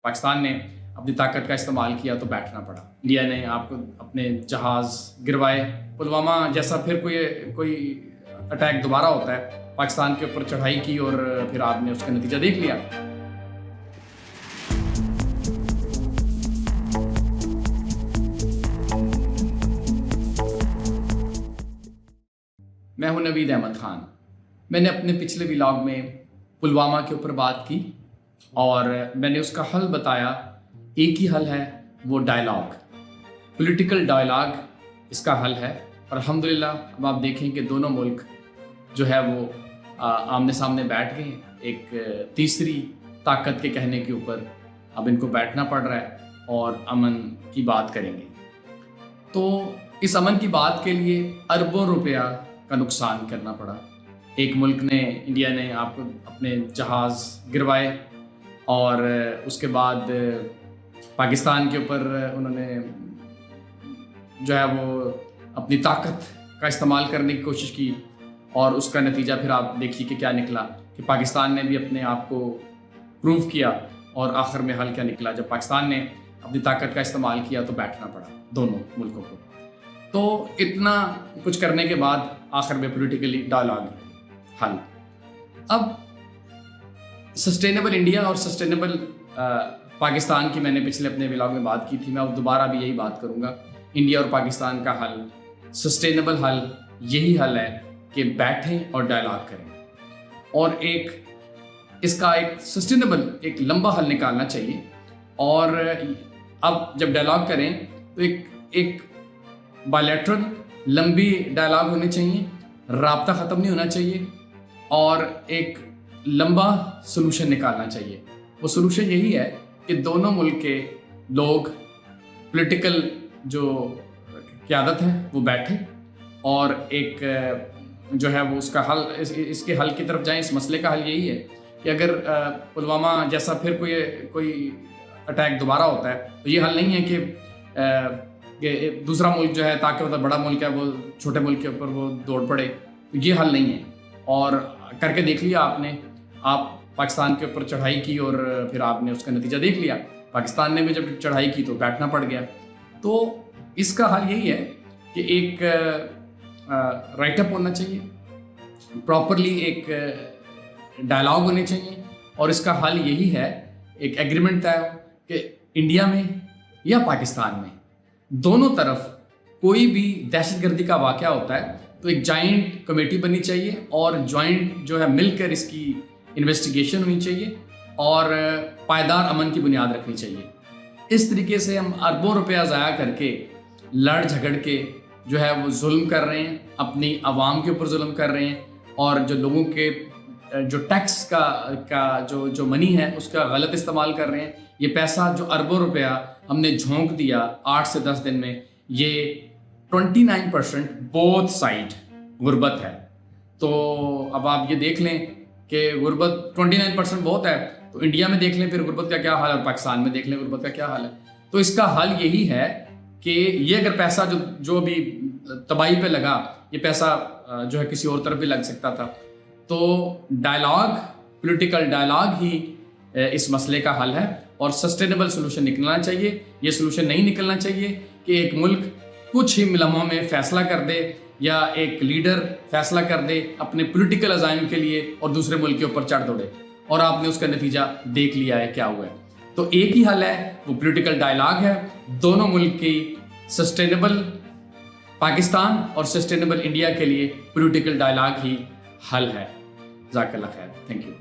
पाकिस्तान ने अपनी ताकत का इस्तेमाल किया तो बैठना पड़ा। इंडिया ने आपको अपने जहाज़ गिरवाए। पुलवामा जैसा फिर कोई अटैक दोबारा होता है, पाकिस्तान के ऊपर चढ़ाई की और फिर आपने उसका नतीजा देख लिया। मैं हूं नवीद अहमद खान। मैंने अपने पिछले व्लॉग में पुलवामा के ऊपर बात की और मैंने उसका हल बताया। एक ही हल है, वो डायलॉग, पॉलिटिकल डायलॉग इसका हल है। और अल्हम्दुलिल्लाह अब आप देखें कि दोनों मुल्क जो है वो आमने सामने बैठ गए। एक तीसरी ताकत के कहने के ऊपर अब इनको बैठना पड़ रहा है और अमन की बात करेंगे। तो इस अमन की बात के लिए अरबों रुपया का नुकसान करना पड़ा। एक मुल्क ने, इंडिया ने आपको अपने जहाज़ गिरवाए और उसके बाद पाकिस्तान के ऊपर उन्होंने जो है वो अपनी ताकत का इस्तेमाल करने की कोशिश की और उसका नतीजा फिर आप देखिए कि क्या निकला कि पाकिस्तान ने भी अपने आप को प्रूव किया और आखिर में हल क्या निकला। जब पाकिस्तान ने अपनी ताकत का इस्तेमाल किया तो बैठना पड़ा दोनों मुल्कों को। तो इतना कुछ करने के बाद आखिर में पॉलिटिकली डायलॉग हल। अब सस्टेनेबल इंडिया और सस्टेनेबल पाकिस्तान की मैंने पिछले अपने व्लॉग में बात की थी। मैं अब दोबारा भी यही बात करूंगा। इंडिया और पाकिस्तान का हल, सस्टेनेबल हल, यही हल है कि बैठें और डायलॉग करें और इसका एक सस्टेनेबल, एक लंबा हल निकालना चाहिए। और अब जब डायलॉग करें तो एक बायलैटरल लंबी डायलॉग होने चाहिए, राब्ता ख़त्म नहीं होना चाहिए और एक लंबा सलूशन निकालना चाहिए। वो सलूशन यही है कि दोनों मुल्क के लोग, पॉलिटिकल जो क़यादत है वो बैठे और एक जो है वो उसका हल, इसके हल की तरफ जाएं। इस मसले का हल यही है कि अगर पुलवामा जैसा फिर कोई अटैक दोबारा होता है तो ये हल नहीं है कि दूसरा मुल्क जो है, ताकि मतलब बड़ा मुल्क है वो छोटे मुल्क के ऊपर वो दौड़ पड़े। तो ये हल नहीं है। और करके देख लिया आपने, आप पाकिस्तान के ऊपर चढ़ाई की और फिर आपने उसका नतीजा देख लिया। पाकिस्तान ने भी जब चढ़ाई की तो बैठना पड़ गया। तो इसका हल यही है कि एक राइटअप होना चाहिए, प्रॉपरली एक डायलॉग होने चाहिए और इसका हल यही है, एक एग्रीमेंट तय हो कि इंडिया में या पाकिस्तान में दोनों तरफ कोई भी दहशतगर्दी का वाक़या होता है तो एक जॉइंट कमेटी बननी चाहिए और जॉइंट जो है मिलकर इसकी इन्वेस्टिगेशन होनी चाहिए और पायदार अमन की बुनियाद रखनी चाहिए। इस तरीके से हम अरबों रुपया ज़ाया करके, लड़ झगड़ के जो है वो जुल्म कर रहे हैं, अपनी आवाम के ऊपर जुल्म कर रहे हैं और जो लोगों के जो टैक्स का जो मनी है उसका गलत इस्तेमाल कर रहे हैं। ये पैसा जो अरबों रुपया हमने झोंक दिया 8 से 10 दिन में, ये 29% बोथ साइड गुर्बत है। तो अब आप ये देख लें कि गुर्बत 29% बहुत है, तो इंडिया में देख लें फिर गुर्बत का क्या हाल है और पाकिस्तान में देख लें गुर्बत का क्या हाल है। तो इसका हल यही है कि ये अगर पैसा जो भी तबाही पे लगा, ये पैसा जो है किसी और तरफ भी लग सकता था। तो डायलॉग, पॉलिटिकल डायलॉग ही इस मसले का हल है और सस्टेनेबल सोल्यूशन निकलना चाहिए। ये सोल्यूशन नहीं निकलना चाहिए कि एक मुल्क कुछ ही लम्हों में फैसला कर दे या एक लीडर फैसला कर दे अपने पॉलिटिकल अज़ाइम के लिए और दूसरे मुल्क के ऊपर चढ़ दौड़े और आपने उसका नतीजा देख लिया है क्या हुआ है। तो एक ही हल है, वो पॉलिटिकल डायलॉग है। दोनों मुल्क की सस्टेनेबल पाकिस्तान और सस्टेनेबल इंडिया के लिए पॉलिटिकल डायलॉग ही हल है। जज़ाकल्लाह खैर। Thank you.